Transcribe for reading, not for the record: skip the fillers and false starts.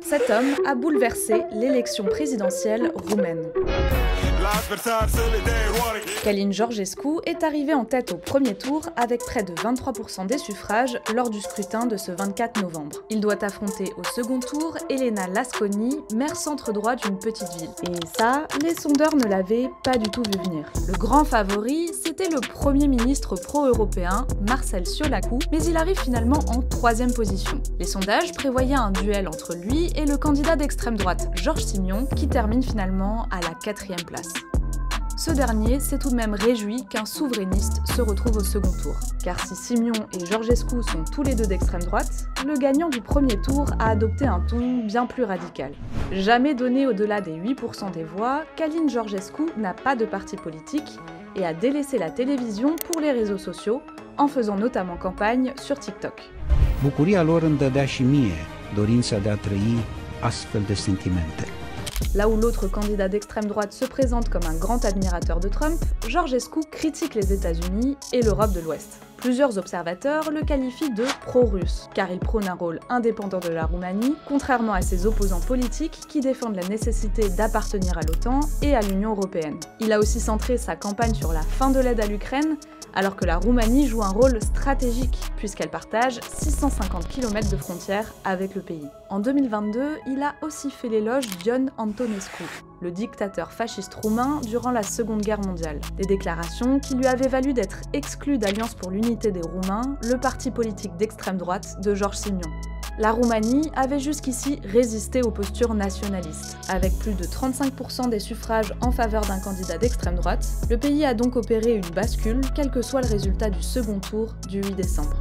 Cet homme a bouleversé l'élection présidentielle roumaine. Călin Georgescu est arrivé en tête au premier tour avec près de 23% des suffrages lors du scrutin de ce 24 novembre. Il doit affronter au second tour Elena Lasconi, maire centre-droit d'une petite ville. Et ça, les sondeurs ne l'avaient pas du tout vu venir. Le grand favori, c'était le premier ministre pro-européen, Marcel Ciolacu, mais il arrive finalement en 3e position. Les sondages prévoyaient un duel entre lui et le candidat d'extrême droite, George Simion, qui termine finalement à la 4e place. Ce dernier s'est tout de même réjoui qu'un souverainiste se retrouve au second tour. Car si Simion et Georgescu sont tous les deux d'extrême droite, le gagnant du premier tour a adopté un ton bien plus radical. Jamais donné au-delà des 8% des voix, Călin Georgescu n'a pas de parti politique et a délaissé la télévision pour les réseaux sociaux, en faisant notamment campagne sur TikTok. Bucuria lor îmi dădea și mie dorința de a trăi astfel de sentimente. Là où l'autre candidat d'extrême droite se présente comme un grand admirateur de Trump, Georgescu critique les États-Unis et l'Europe de l'Ouest. Plusieurs observateurs le qualifient de pro-russe, car il prône un rôle indépendant de la Roumanie, contrairement à ses opposants politiques qui défendent la nécessité d'appartenir à l'OTAN et à l'Union européenne. Il a aussi centré sa campagne sur la fin de l'aide à l'Ukraine, alors que la Roumanie joue un rôle stratégique, puisqu'elle partage 650 km de frontières avec le pays. En 2022, il a aussi fait l'éloge d'Ion Antonescu, le dictateur fasciste roumain durant la Seconde Guerre mondiale. Des déclarations qui lui avaient valu d'être exclu d'Alliance pour l'unité des Roumains, le parti politique d'extrême droite de George Simion. La Roumanie avait jusqu'ici résisté aux postures nationalistes. Avec plus de 35% des suffrages en faveur d'un candidat d'extrême droite, le pays a donc opéré une bascule, quel que soit le résultat du second tour du 8 décembre.